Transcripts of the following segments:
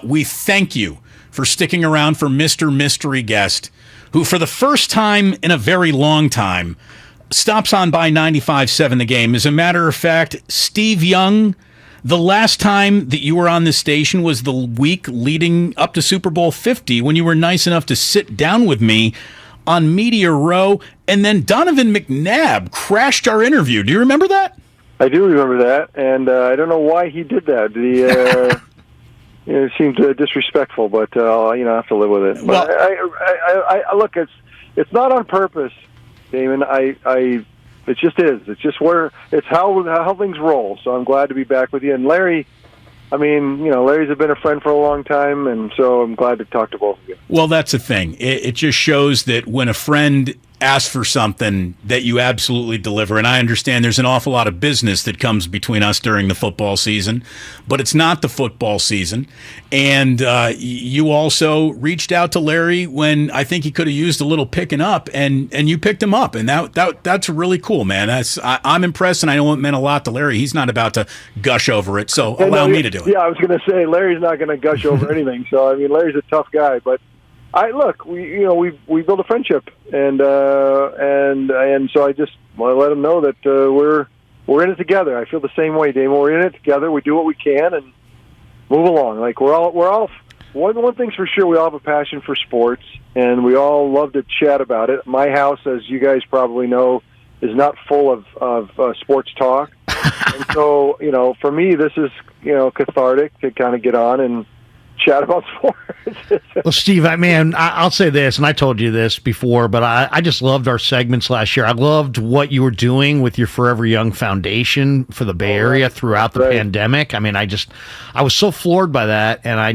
We thank you for sticking around for Mr. Mystery Guest, who for the first time in a very long time stops on by 95.7 The Game. As a matter of fact, Steve Young, the last time that you were on this station was the week leading up to Super Bowl 50 when you were nice enough to sit down with me on Media Row, and then Donovan McNabb crashed our interview. Do you remember that? I do remember that, and I don't know why he did that. It seemed disrespectful, but I have to live with it. Well, but I look, it's not on purpose, Damon. It just is. It's just it's how things roll. So I'm glad to be back with you. And Larry, Larry's been a friend for a long time, and so I'm glad to talk to both of you. Well, that's the thing. It just shows that when a friend asks for something, that you absolutely deliver. And I understand there's an awful lot of business that comes between us during the football season, but it's not the football season. And you also reached out to Larry when I think he could have used a little picking up, and you picked him up. And that's really cool, man. I'm impressed, and I know it meant a lot to Larry. He's not about to gush over it, so allow me to do it. Yeah, I was going to say, Larry's not going to gush over anything. So, Larry's a tough guy, but we built a friendship, and so I just want to let him know that we're in it together. I feel the same way, Damon. We're in it together. We do what we can and move along. Like we're all one thing's for sure. We all have a passion for sports, and we all love to chat about it. My house, as you guys probably know, is not full of sports talk, and so for me, this is cathartic to kind of get on and chat about sports. Well, Steve, I'll say this, and I told you this before, but I just loved our segments last year. I loved what you were doing with your Forever Young Foundation for the Bay Area throughout the pandemic. I was so floored by that, and I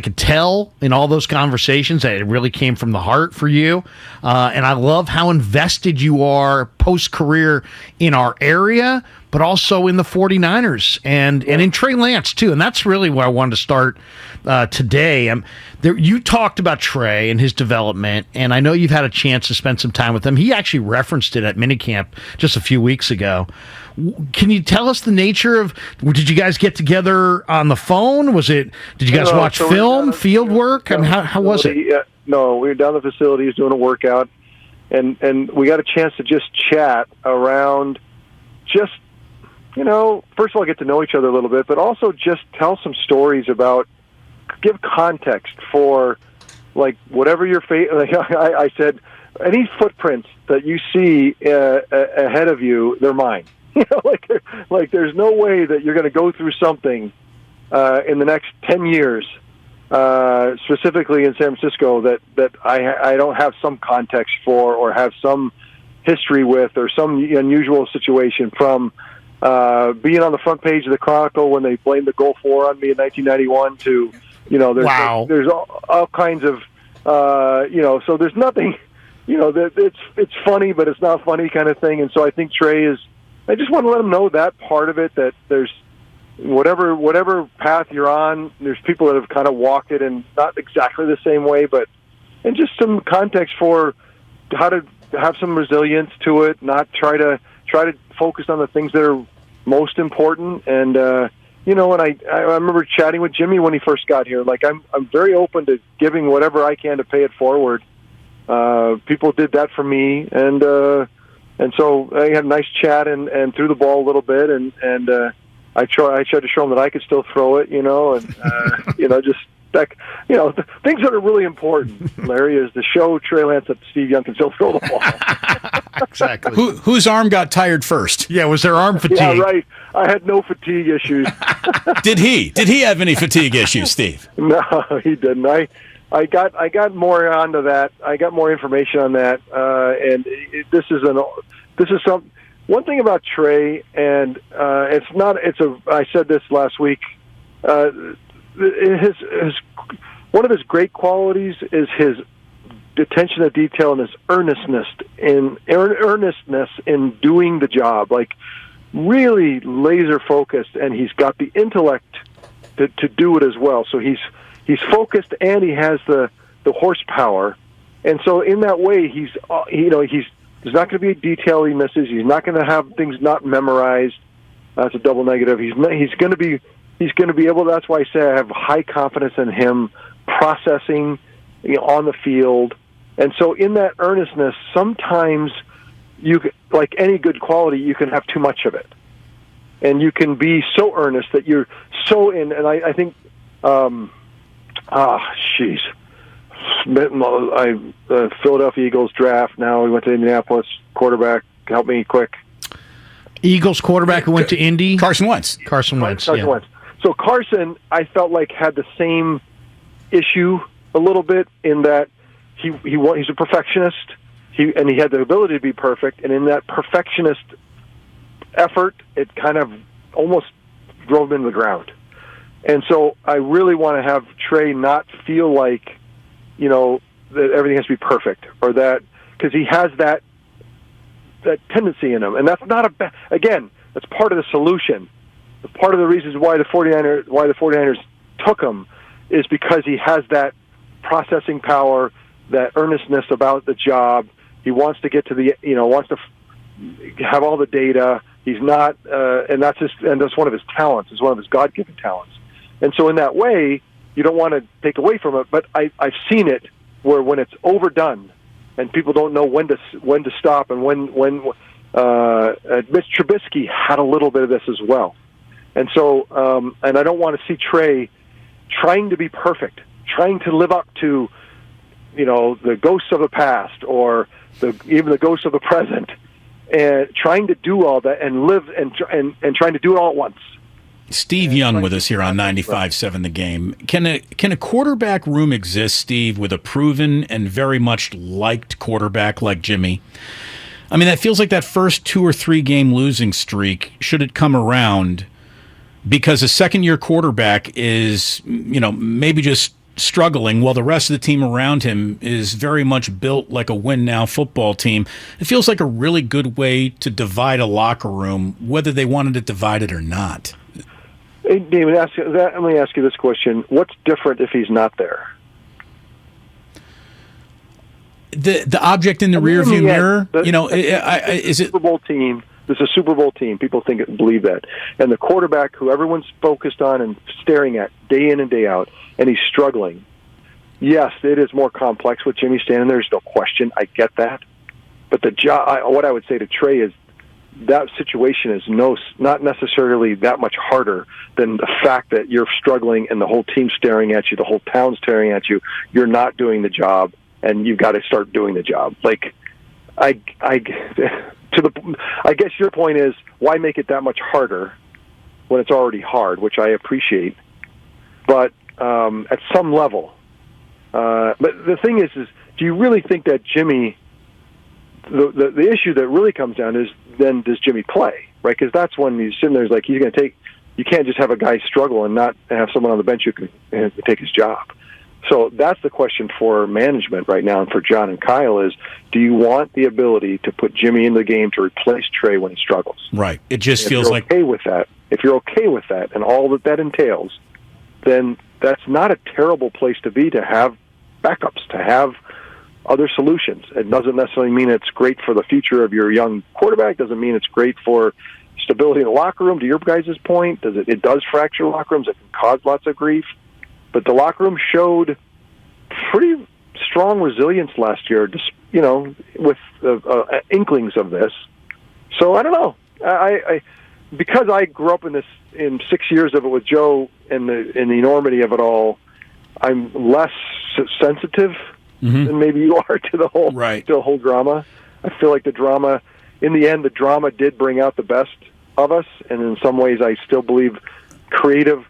could tell in all those conversations that it really came from the heart for you. And I love how invested you are post-career in our area, but also in the 49ers and in Trey Lance, too. And that's really where I wanted to start today. You talked about Trey and his development, and I know you've had a chance to spend some time with him. He actually referenced it at minicamp just a few weeks ago. Can you tell us the nature of, did you guys get together on the phone? Did you guys watch film, field work? How was it? No, we were down at the facilities doing a workout, and we got a chance to just chat around just, first of all, get to know each other a little bit, but also just tell some stories give context for, like, whatever your I said, any footprints that you see ahead of you, they're mine. Like there's no way that you're going to go through something in the next 10 years, specifically in San Francisco, that I don't have some context for or have some history with or some unusual situation from being on the front page of the Chronicle when they blamed the Gulf War on me in 1991 to, there's all kinds of, so there's nothing, that it's funny, but it's not funny kind of thing. And so I think I just want to let him know that part of it, that there's whatever path you're on, there's people that have kind of walked it in not exactly the same way, and just some context for how to have some resilience to it, not try to focus on the things that are most important. And and I remember chatting with Jimmy when he first got here. Like I'm very open to giving whatever I can to pay it forward. People did that for me, and so I had a nice chat and threw the ball a little bit, and I tried to show him that I could still throw it, and just that, things that are really important, Larry, is to show Trey Lance that Steve Young can still throw the ball. Exactly. Whose arm got tired first? Yeah, was there arm fatigue? Yeah, right. I had no fatigue issues. Did he have any fatigue issues, Steve? No, he didn't. I got more onto that. I got more information on that, and this is some one thing about Trey, and I said this last week. One of his great qualities is his attention to detail and his earnestness in doing the job, like really laser focused, and he's got the intellect to do it as well. So he's focused and he has the horsepower, and so in that way there's not going to be a detail he misses. He's not going to have things not memorized. That's a double negative. He's going to be he's going to be able. That's why I say I have high confidence in him processing, on the field. And so in that earnestness, sometimes like any good quality, you can have too much of it. And you can be so earnest that you're so in, and I think, Philadelphia Eagles draft, now we went to Indianapolis, quarterback, help me quick. Eagles quarterback who went to Indy? Carson Wentz. Carson Wentz. So Carson, I felt like had the same issue a little bit in that he's a perfectionist, he had the ability to be perfect, and in that perfectionist effort, it kind of almost drove him into the ground. And so I really want to have Trey not feel like, that everything has to be perfect, or that, because he has that tendency in him. And that's not again, that's part of the solution. Part of the reasons why the 49ers took him is because he has that processing power, that earnestness about the job. He wants to get to wants to have all the data. He's not, and that's one of his talents. It's one of his God-given talents. And so in that way, you don't want to take away from it. But I've seen it where when it's overdone and people don't know when to stop, and when Mitch Trubisky had a little bit of this as well. And so, and I don't want to see Trey trying to be perfect, trying to live up to, the ghosts of the past, or even the ghosts of the present, and trying to do all that and live and trying to do it all at once. Steve Young with us here on 95.7 The Game. Can a quarterback room exist, Steve, with a proven and very much liked quarterback like Jimmy? I mean, that feels like that first 2 or 3 game losing streak, should it come around, because a second-year quarterback is, maybe just struggling while the rest of the team around him is very much built like a win-now football team. It feels like a really good way to divide a locker room, whether they wanted to divide it or not. Hey, David, let me ask you this question. What's different if he's not there? The object in the rearview mirror, is it Super Bowl team? This is a Super Bowl team. People believe that. And the quarterback who everyone's focused on and staring at day in and day out, and he's struggling. Yes, it is more complex with Jimmy standing there. There's no question. I get that. But what I would say to Trey is that situation is not necessarily that much harder than the fact that you're struggling and the whole team's staring at you, the whole town's staring at you. You're not doing the job, and you've got to start doing the job. Like, I guess your point is, why make it that much harder when it's already hard, which I appreciate. But at some level, but the thing is do you really think that Jimmy? The issue that really comes down is, then does Jimmy play, right? Because that's when he's sitting there, like, he's going to take. You can't just have a guy struggle and not have someone on the bench who can take his job. So that's the question for management right now, and for John and Kyle is, do you want the ability to put Jimmy in the game to replace Trey when he struggles? Right. It just feels like, okay with that. If you're okay with that and all that entails, then that's not a terrible place to be, to have backups, to have other solutions. It doesn't necessarily mean it's great for the future of your young quarterback. Doesn't mean it's great for stability in the locker room. To your guys' point, it does fracture locker rooms. It can cause lots of grief. But the locker room showed pretty strong resilience last year, just, with inklings of this. So I don't know. I because I grew up in 6 years of it with Joe and the enormity of it all, I'm less sensitive than maybe you are to the whole drama. I feel like the drama, in the end, the drama did bring out the best of us, and in some ways, I still believe creative,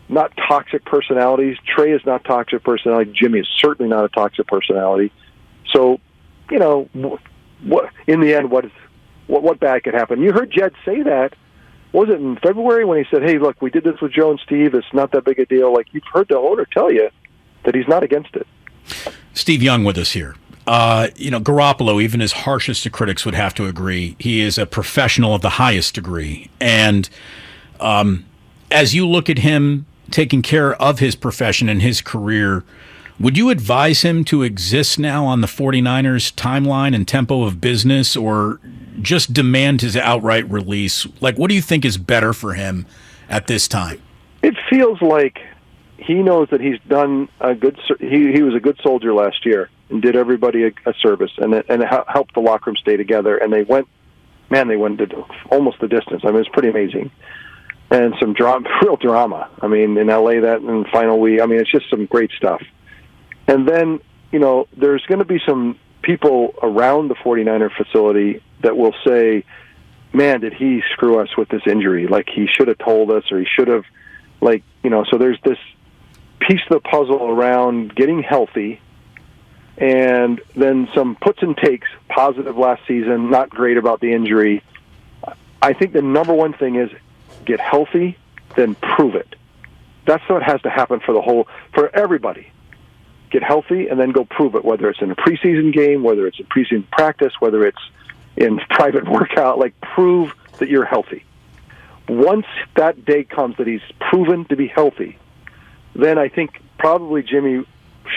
not toxic personalities. Trey is not toxic personality. Jimmy is certainly not a toxic personality. So, what in the end, what bad could happen? You heard Jed say that. Was it in February when he said, "Hey, look, we did this with Joe and Steve. It's not that big a deal." Like, you've heard the owner tell you that he's not against it. Steve Young with us here. Garoppolo, even his harshest of critics would have to agree, he is a professional of the highest degree. And as you look at him taking care of his profession and his career, would you advise him to exist now on the 49ers timeline and tempo of business, or just demand his outright release? Like, what do you think is better for him at this time? It feels like he knows that he's done a good. He was a good soldier last year and did everybody a service, and helped the locker room stay together. And they went almost the distance. I mean, it's pretty amazing, and some real drama. I mean, in LA, that in the final week. I mean, it's just some great stuff. And then there's going to be some people around the 49er facility that will say, "Man, did he screw us with this injury? Like he should have told us, or he should have." So there's this piece of the puzzle around getting healthy, and then some puts and takes, positive last season, not great about the injury. I think the number one thing is get healthy, then prove it. That's what has to happen for everybody. Get healthy and then go prove it, whether it's in a preseason game, whether it's in preseason practice, whether it's in private workout, prove that you're healthy. Once that day comes that he's proven to be healthy, then I think probably Jimmy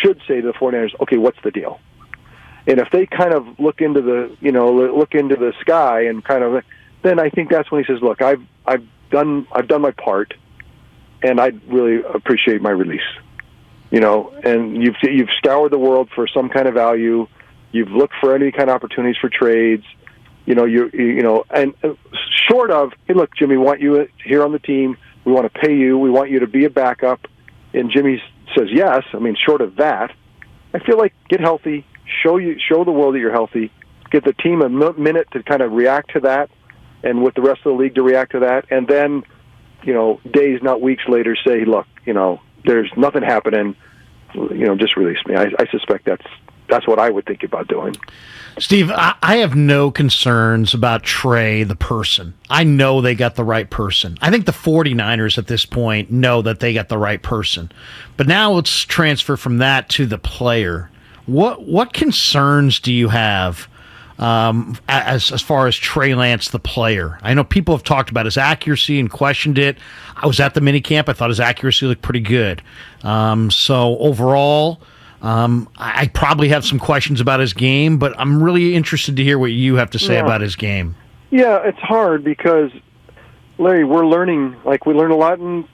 should say to the 49ers, okay, what's the deal? And if they kind of look into the sky and then I think that's when he says, look, I've done my part, and I'd really appreciate my release. And you've scoured the world for some kind of value. You've looked for any kind of opportunities for trades. And short of, hey, look, Jimmy, we want you here on the team. We want to pay you. We want you to be a backup. And Jimmy says yes. I mean, short of that, I feel like get healthy, show the world that you're healthy, get the team a minute to kind of react to that, and with the rest of the league to react to that, and then, days, not weeks later, say, look, there's nothing happening. Just release me. I suspect that's what I would think about doing. Steve, I have no concerns about Trey, the person. I know they got the right person. I think the 49ers at this point know that they got the right person. But now let's transfer from that to the player. What concerns do you have as far as Trey Lance, the player? I know people have talked about his accuracy and questioned it. I was at the minicamp. I thought his accuracy looked pretty good. So overall, I probably have some questions about his game, but I'm really interested to hear what you have to say about his game. Yeah, it's hard because, Larry, we're learning. We learn a lot in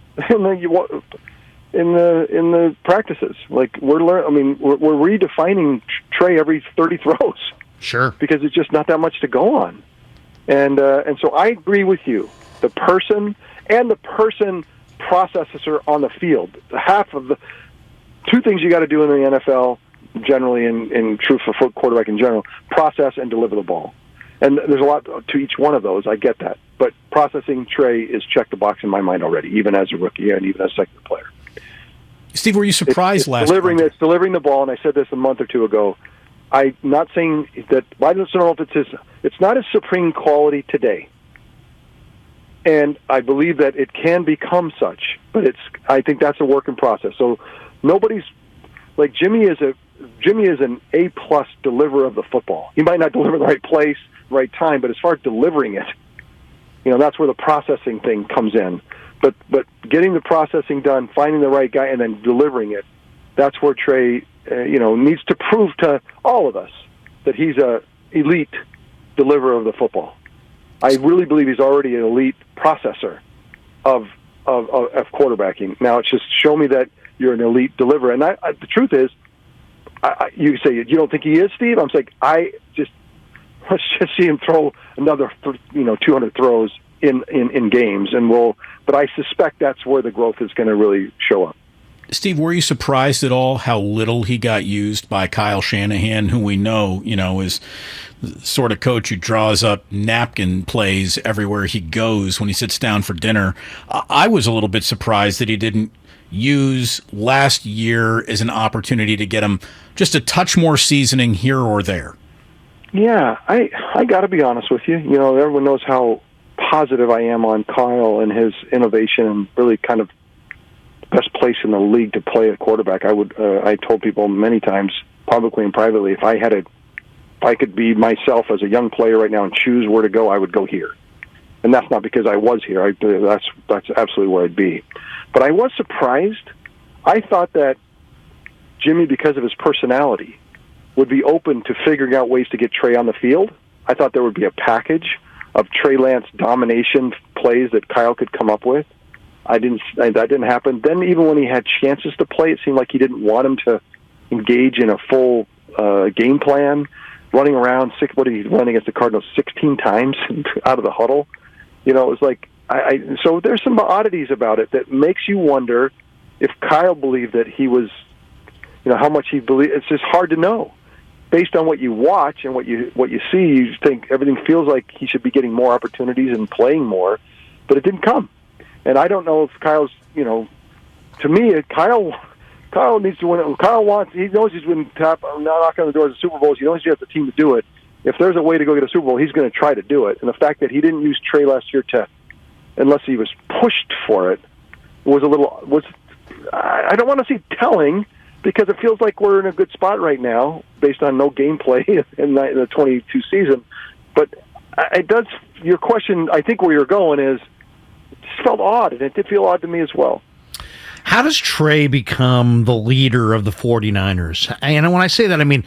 the practices. We're redefining Trey every 30 throws. Sure. Because it's just not that much to go on. And so I agree with you. The person and the person processor on the field. Half of the two things you got to do in the NFL generally, and true for quarterback in general, process and deliver the ball. And there's a lot to each one of those. I get that. But processing Trey is check the box in my mind already, even as a rookie and even as a second player. Steve, were you surprised last week? It's delivering the ball, and I said this a month or two ago. I'm not saying that. I don't know if it's not a supreme quality today, and I believe that it can become such. But I think that's a work in process. So nobody's like Jimmy is an A+ deliverer of the football. He might not deliver the right place, right time, but as far as delivering it, that's where the processing thing comes in. But getting the processing done, finding the right guy, and then delivering it, that's where Trey needs to prove to all of us that he's a elite deliverer of the football. I really believe he's already an elite processor of quarterbacking. Now it's just show me that you're an elite deliverer. And the truth is, you say you don't think he is, Steve. I'm saying let's just see him throw another 200 throws in games, but I suspect that's where the growth is going to really show up. Steve, were you surprised at all how little he got used by Kyle Shanahan, who we know, is the sort of coach who draws up napkin plays everywhere he goes when he sits down for dinner? I was a little bit surprised that he didn't use last year as an opportunity to get him just a touch more seasoning here or there. Yeah, I got to be honest with you. Everyone knows how positive I am on Kyle and his innovation and really kind of best place in the league to play a quarterback. I told people many times, publicly and privately, if I could be myself as a young player right now and choose where to go, I would go here. And that's not because I was here. That's absolutely where I'd be. But I was surprised. I thought that Jimmy, because of his personality, would be open to figuring out ways to get Trey on the field. I thought there would be a package of Trey Lance domination plays that Kyle could come up with. That didn't happen. Then even when he had chances to play, it seemed like he didn't want him to engage in a full game plan. Running around, what did he run against the Cardinals 16 times out of the huddle? It was like, so there's some oddities about it that makes you wonder if Kyle believed that he was, how much he believed. It's just hard to know. Based on what you watch and what you see, you think everything feels like he should be getting more opportunities and playing more, but it didn't come. And I don't know if Kyle's, to me, Kyle needs to win. He knows he's been knocking on the doors of Super Bowls. He knows he has the team to do it. If there's a way to go get a Super Bowl, he's going to try to do it. And the fact that he didn't use Trey last year unless he was pushed for it, I don't want to say telling, because it feels like we're in a good spot right now based on no gameplay in the 22 season. But it does. Your question, I think where you're going is, it just felt odd, and it did feel odd to me as well. How does Trey become the leader of the 49ers? And when I say that, I mean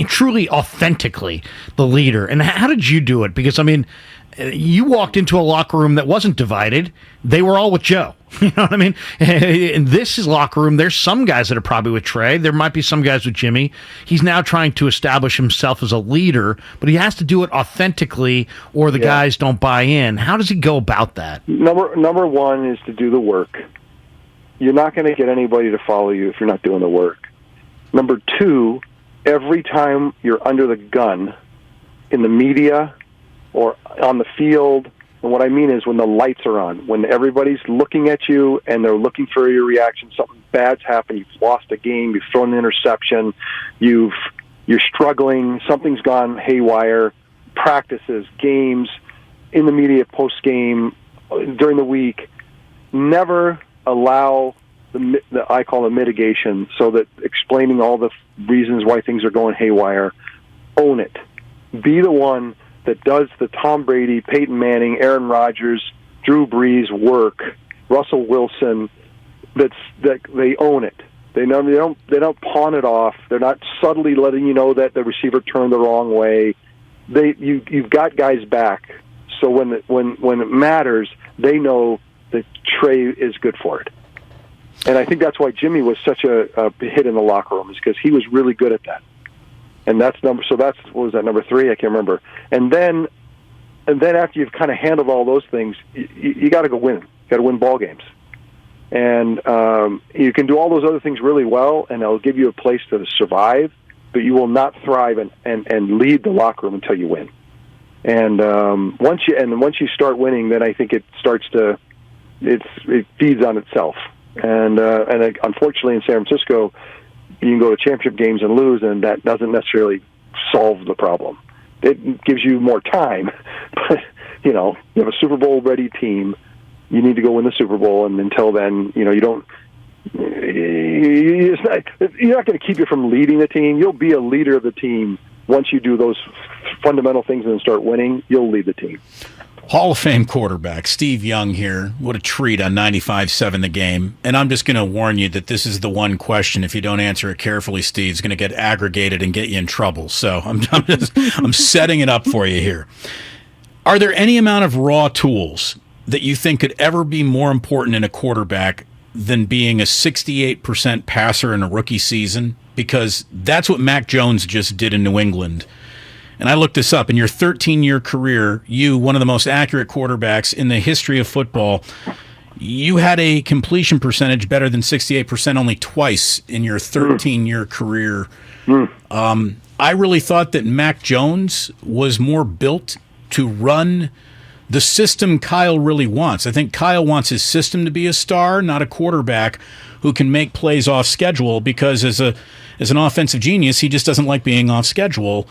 truly, authentically the leader. And how did you do it? Because, you walked into a locker room that wasn't divided. They were all with Joe. You know what I mean? In this locker room, there's some guys that are probably with Trey. There might be some guys with Jimmy. He's now trying to establish himself as a leader, but he has to do it authentically or the guys don't buy in. How does he go about that? Number one is to do the work. You're not going to get anybody to follow you if you're not doing the work. Number two, every time you're under the gun in the media or on the field, and what I mean is when the lights are on, when everybody's looking at you and they're looking for your reaction, something bad's happened, you've lost a game, you've thrown an interception, you're struggling, something's gone haywire, practices, games, in the media post-game, during the week, never allow I call it mitigation, so that explaining all the reasons why things are going haywire. Own it. Be the one that does the Tom Brady, Peyton Manning, Aaron Rodgers, Drew Brees work, Russell Wilson. That they own it. They don't pawn it off. They're not subtly letting you know that the receiver turned the wrong way. You've got guys back. So when it matters, they know that Trey is good for it. And I think that's why Jimmy was such a hit in the locker room, is because he was really good at that. And what was that, number 3? I can't remember. And then after you've kind of handled all those things, you got to go win. You got to win ball games. And you can do all those other things really well, and it'll give you a place to survive, but you will not thrive and lead the locker room until you win. And once you start winning, then I think it feeds on itself. And unfortunately, in San Francisco, you can go to championship games and lose, and that doesn't necessarily solve the problem. It gives you more time, but you have a Super Bowl ready team. You need to go win the Super Bowl, and until then, you don't. You're not going to keep you from leading the team. You'll be a leader of the team once you do those fundamental things and start winning. You'll lead the team. Hall of Fame quarterback Steve Young here. What a treat on 95.7 The Game. And I'm just going to warn you that this is the one question, if you don't answer it carefully, Steve, is going to get aggregated and get you in trouble. So I'm setting it up for you here. Are there any amount of raw tools that you think could ever be more important in a quarterback than being a 68% passer in a rookie season? Because that's what Mac Jones just did in New England. And I looked this up. In your 13-year career, one of the most accurate quarterbacks in the history of football, you had a completion percentage better than 68% only twice in your 13-year career. I really thought that Mac Jones was more built to run the system Kyle really wants. I think Kyle wants his system to be a star, not a quarterback who can make plays off schedule, because as an offensive genius, he just doesn't like being off schedule.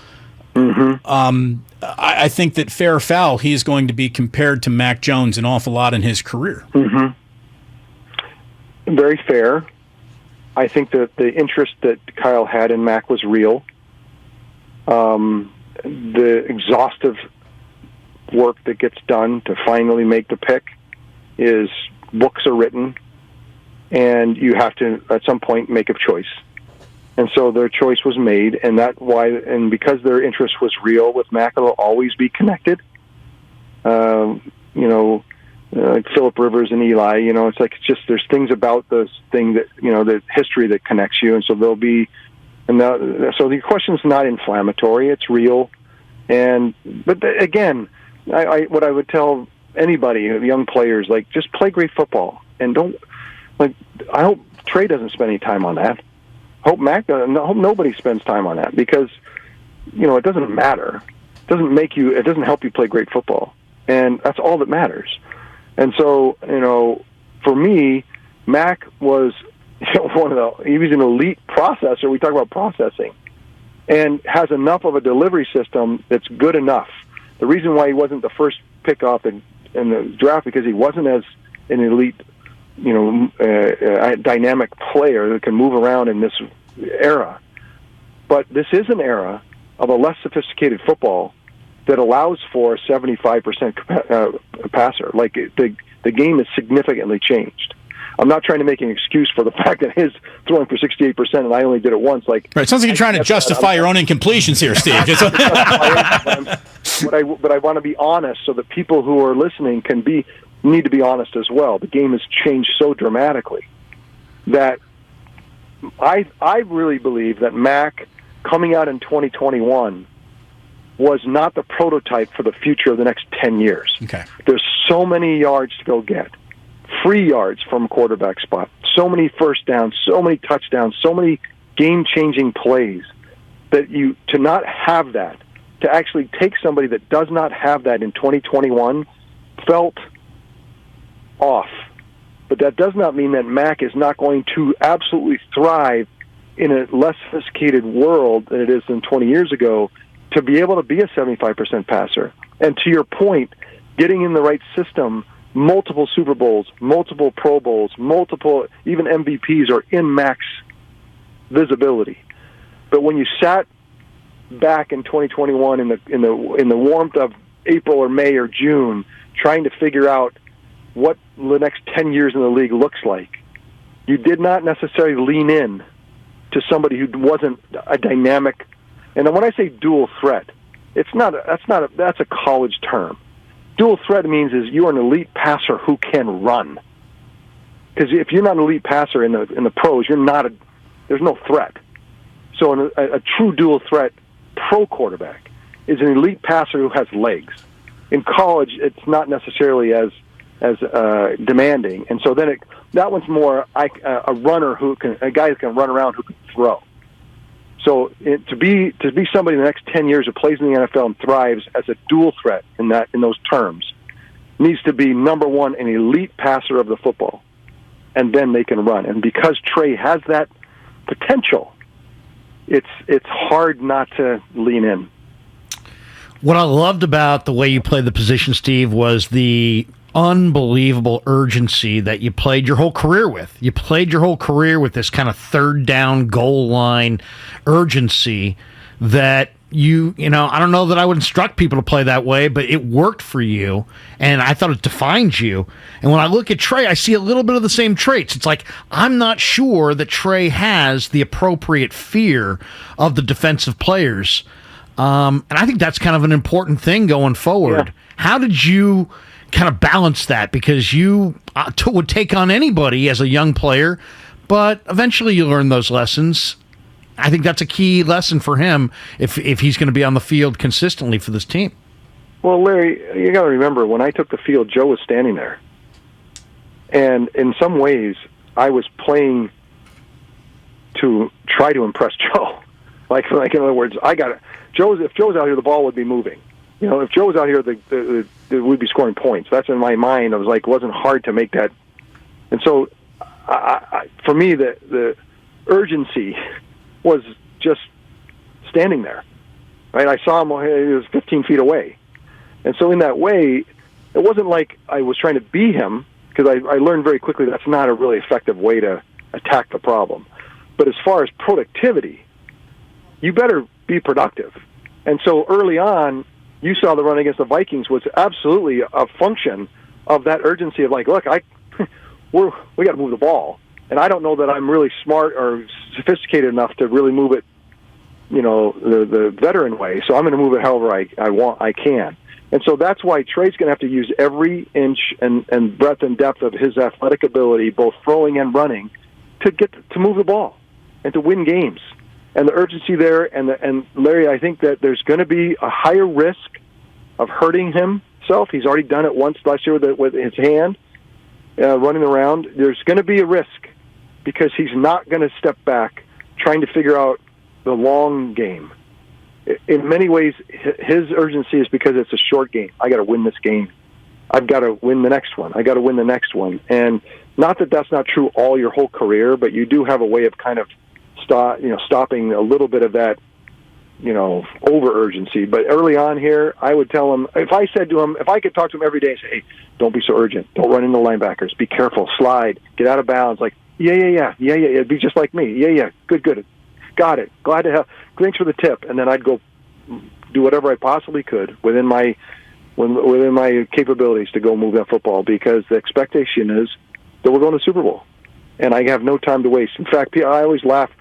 I think that fair or foul, he is going to be compared to Mac Jones an awful lot in his career. Very fair. I think that the interest that Kyle had in Mac was real. The exhaustive work that gets done to finally make the pick is books are written, and you have to, at some point, make a choice. And so their choice was made, and because their interest was real with Mac, it'll always be connected. like Phillip Rivers and Eli. It's like there's things about this thing that the history that connects you, and so there'll be. So the question's not inflammatory; it's real. But again, what I would tell anybody, young players, like just play great football and don't like. I hope Trey doesn't spend any time on that. I hope Mac doesn't. I hope nobody spends time on that because it doesn't matter. It doesn't make you. It doesn't help you play great football, and that's all that matters. And so for me, Mac was. He was an elite processor. We talk about processing, and has enough of a delivery system that's good enough. The reason why he wasn't the first pick off in the draft because he wasn't as an elite, dynamic player that can move around in this era. But this is an era of a less sophisticated football that allows for a 75% passer. Like the game has significantly changed. I'm not trying to make an excuse for the fact that his throwing for 68% and I only did it once. Like, right, it sounds like you're trying to justify your own incompletions here, Steve. But I want to be honest so that people who are listening need to be honest as well. The game has changed so dramatically that I really believe that Mac coming out in 2021 was not the prototype for the future of the next 10 years. Okay. There's so many yards to go get. Free yards from quarterback spot, so many first downs, so many touchdowns, so many game-changing plays that to not have that, to actually take somebody that does not have that in 2021 felt off. But that does not mean that Mac is not going to absolutely thrive in a less sophisticated world than it is than 20 years ago to be able to be a 75% passer. And to your point, getting in the right system, multiple Super Bowls, multiple Pro Bowls, multiple even MVPs are in Mac's visibility. But when you sat back in 2021 in the warmth of April or May or June, trying to figure out what the next 10 years in the league looks like, you did not necessarily lean in to somebody who wasn't a dynamic. And when I say dual threat, that's a college term. Dual threat means is you are an elite passer who can run. Because if you're not an elite passer in the pros, there's no threat. So a true dual threat pro quarterback is an elite passer who has legs. In college, it's not necessarily as demanding, and so then that one's more a runner a guy who can run around who can throw. So to be somebody in the next 10 years who plays in the NFL and thrives as a dual threat in those terms needs to be, number one, an elite passer of the football, and then they can run. And because Trey has that potential, it's hard not to lean in. What I loved about the way you played the position, Steve, was the unbelievable urgency that you played your whole career with. You played your whole career with this kind of third down goal line urgency that I don't know that I would instruct people to play that way, but it worked for you, and I thought it defined you. And when I look at Trey, I see a little bit of the same traits. It's like, I'm not sure that Trey has the appropriate fear of the defensive players. And I think that's kind of an important thing going forward. Yeah. How did you kind of balance that? Because you would take on anybody as a young player, but eventually you learn those lessons. I think that's a key lesson for him if he's going to be on the field consistently for this team. Well, Larry, you got to remember, when I took the field, Joe was standing there. And in some ways, I was playing to try to impress Joe. Like in other words, if Joe's out here, the ball would be moving. If Joe was out here, we'd be scoring points. That's in my mind. I was like, it wasn't hard to make that. And so, for me, the urgency was just standing there. Right? I saw him; he was 15 feet away, and so in that way, it wasn't like I was trying to be him, because I learned very quickly that's not a really effective way to attack the problem. But as far as productivity, you better be productive. And so early on, you saw the run against the Vikings was absolutely a function of that urgency of like, look, we got to move the ball, and I don't know that I'm really smart or sophisticated enough to really move it, the veteran way. So I'm going to move it however I can. And so that's why Trey's going to have to use every inch and breadth and depth of his athletic ability, both throwing and running, to move the ball and to win games. And the urgency there, and Larry, I think that there's going to be a higher risk of hurting himself. He's already done it once last year with his hand running around. There's going to be a risk because he's not going to step back trying to figure out the long game. In many ways, his urgency is because it's a short game. I got to win this game. I've got to win the next one. I got to win the next one. And not that that's not true all your whole career, but you do have a way of kind of stopping a little bit of that, over urgency. But early on here, I would tell him, if I could talk to him every day and say, hey, don't be so urgent. Don't run into linebackers. Be careful. Slide. Get out of bounds. Like, yeah. It'd be just like me. Yeah. Good. Got it. Glad to have. Thanks for the tip. And then I'd go do whatever I possibly could within my capabilities to go move that football, because the expectation is that we're going to Super Bowl, and I have no time to waste. In fact, I always laugh.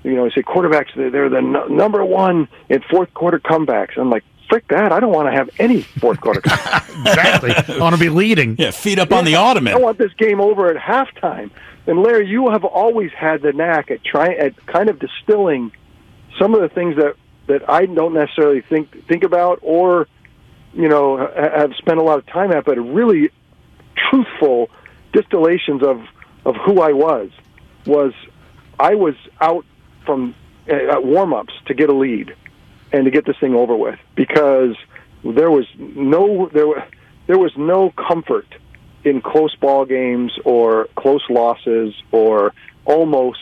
I say quarterbacks, they're the number one in fourth quarter comebacks. I'm like, frick that. I don't want to have any fourth quarter comebacks. Exactly. I want to be leading. Yeah, feet up on the ottoman. I want this game over at halftime. And Larry, you have always had the knack at kind of distilling some of the things that I don't necessarily think about or, have spent a lot of time at, but really truthful distillations of who I was I was out from warm-ups to get a lead and to get this thing over with, because there was no comfort in close ball games or close losses, or almost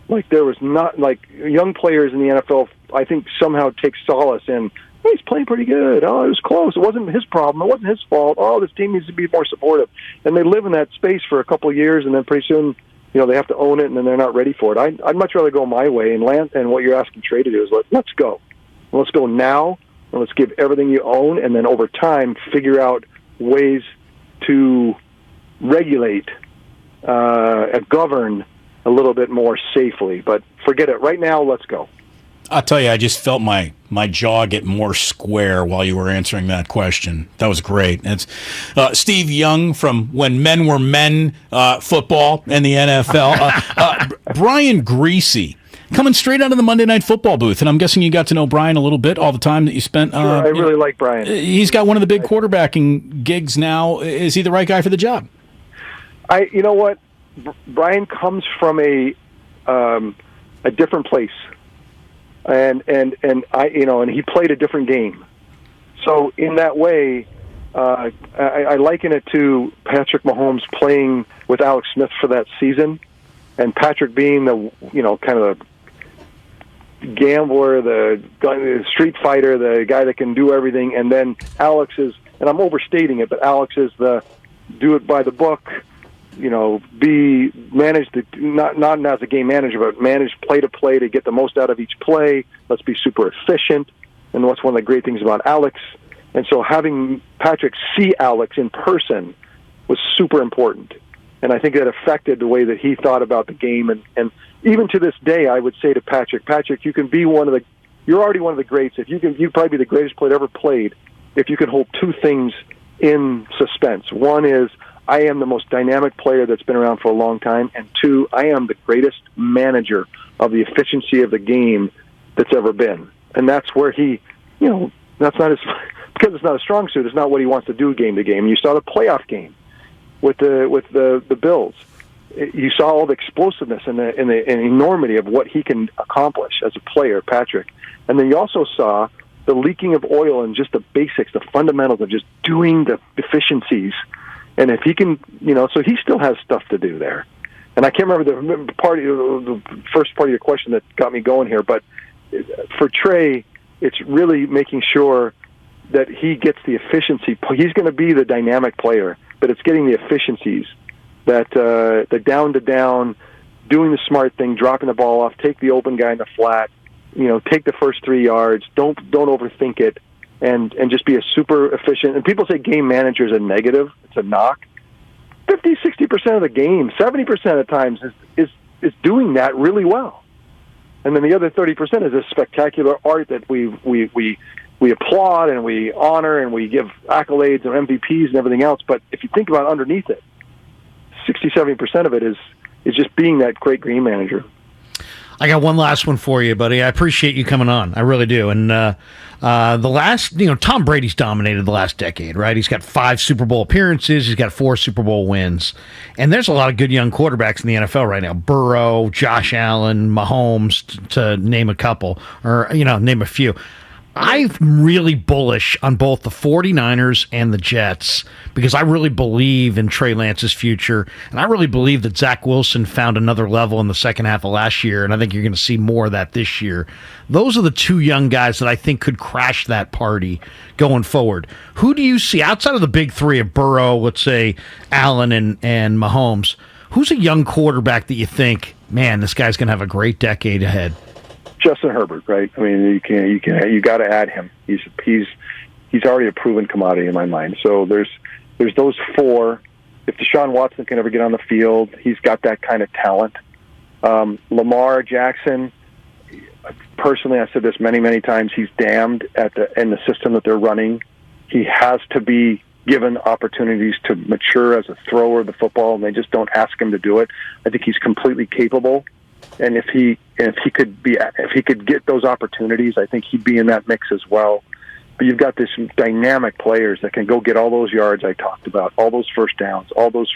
like there was not, like young players in the NFL, I think somehow take solace in, hey, he's playing pretty good. Oh, it was close. It wasn't his problem. It wasn't his fault. Oh, this team needs to be more supportive. And they live in that space for a couple of years, and then pretty soon, they have to own it, and then they're not ready for it. I'd much rather go my way. And what you're asking Trey to do is, let's go. Let's go now, and let's give everything you own, and then over time figure out ways to regulate and govern a little bit more safely. But forget it. Right now, let's go. I'll tell you, I just felt my jaw get more square while you were answering that question. That was great. It's Steve Young from When Men Were Men football in the NFL. Brian Greasy, coming straight out of the Monday Night Football booth, and I'm guessing you got to know Brian a little bit all the time that you spent. Sure, I really like Brian. He's got one of the big quarterbacking gigs now. Is he the right guy for the job? You know what? Brian comes from a different place. And he played a different game. So in that way, I liken it to Patrick Mahomes playing with Alex Smith for that season, and Patrick being the kind of the gambler, the street fighter, the guy that can do everything, and then Alex is, and I'm overstating it, but Alex is the do it by the book. Not as a game manager, but manage play to play to get the most out of each play. Let's be super efficient. And that's one of the great things about Alex. And so having Patrick see Alex in person was super important. And I think that affected the way that he thought about the game. And even to this day, I would say to Patrick, you can be you're already one of the greats. You'd probably be the greatest player ever played if you can hold two things in suspense. One is, I am the most dynamic player that's been around for a long time, and two, I am the greatest manager of the efficiency of the game that's ever been. And that's where that's not his, because it's not a strong suit. It's not what he wants to do game to game. You saw the playoff game with the Bills. You saw all the explosiveness and the enormity of what he can accomplish as a player, Patrick. And then you also saw the leaking of oil and just the basics, the fundamentals of just doing the efficiencies. And if he can, so he still has stuff to do there. And I can't remember the first part of your question that got me going here, but for Trey, it's really making sure that he gets the efficiency. He's going to be the dynamic player, but it's getting the efficiencies, that the down to down, doing the smart thing, dropping the ball off, take the open guy in the flat, take the first 3 yards, don't overthink it. And just be a super efficient. And people say game manager is a negative. It's a knock. 50, 60% of the game, 70% of the times is doing that really well. And then the other 30% is this spectacular art that we we applaud and we honor and we give accolades and MVPs and everything else. But if you think about underneath it, 60-70% of it is just being that great game manager. I got one last one for you, buddy. I appreciate you coming on. I really do. And the last, Tom Brady's dominated the last decade, right? He's got 5 Super Bowl appearances. He's got 4 Super Bowl wins. And there's a lot of good young quarterbacks in the NFL right now. Burrow, Josh Allen, Mahomes, to name a couple, or, name a few. I'm really bullish on both the 49ers and the Jets because I really believe in Trey Lance's future, and I really believe that Zach Wilson found another level in the second half of last year, and I think you're going to see more of that this year. Those are the 2 young guys that I think could crash that party going forward. Who do you see outside of the big 3 of Burrow, let's say Allen and Mahomes? Who's a young quarterback that you think, man, this guy's going to have a great decade ahead? Justin Herbert, right? I mean, you got to add him. He's already a proven commodity in my mind. So there's those 4. If Deshaun Watson can ever get on the field, he's got that kind of talent. Lamar Jackson, personally, I said this many times. He's damned in the system that they're running. He has to be given opportunities to mature as a thrower of the football, and they just don't ask him to do it. I think he's completely capable. And if he could get those opportunities, I think he'd be in that mix as well. But you've got this dynamic players that can go get all those yards I talked about, all those first downs, all those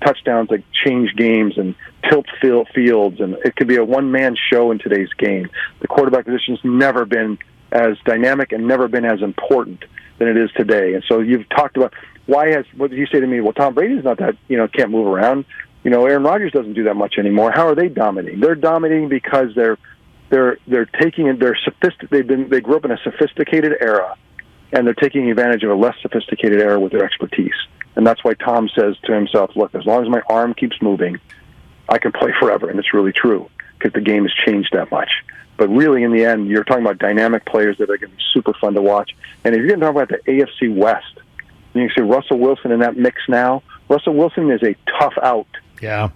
touchdowns that change games and tilt fields, and it could be a one-man show in today's game. The quarterback position's never been as dynamic and never been as important than it is today. And so you've talked about what did you say to me? Well, Tom Brady's not that, can't move around. Aaron Rodgers doesn't do that much anymore. How are they dominating? They're dominating because they're taking it. They grew up in a sophisticated era, and they're taking advantage of a less sophisticated era with their expertise. And that's why Tom says to himself, "Look, as long as my arm keeps moving, I can play forever." And it's really true because the game has changed that much. But really, in the end, you're talking about dynamic players that are going to be super fun to watch. And if you're going to talk about the AFC West, you can see Russell Wilson in that mix now. Russell Wilson is a tough out. Yeah.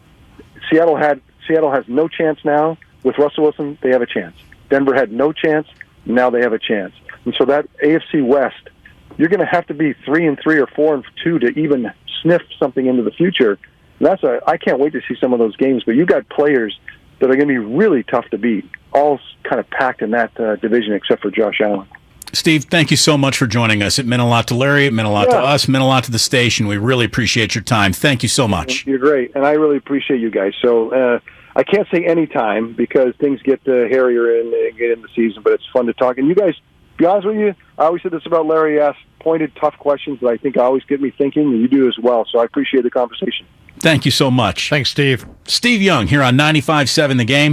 Seattle has no chance now. With Russell Wilson, they have a chance. Denver had no chance. Now they have a chance. And so that AFC West, you're going to have to be 3-3 or 4-2 to even sniff something into the future. And I can't wait to see some of those games. But you've got players that are going to be really tough to beat, all kind of packed in that division except for Josh Allen. Steve, thank you so much for joining us. It meant a lot to Larry. It meant a lot to us. It meant a lot to the station. We really appreciate your time. Thank you so much. You're great, and I really appreciate you guys. So I can't say any time because things get hairier and get in the season, but it's fun to talk. And you guys, to be honest with you, I always said this about Larry. Asked pointed, tough questions that I think always get me thinking, and you do as well. So I appreciate the conversation. Thank you so much. Thanks, Steve. Steve Young here on 95.7 The Game.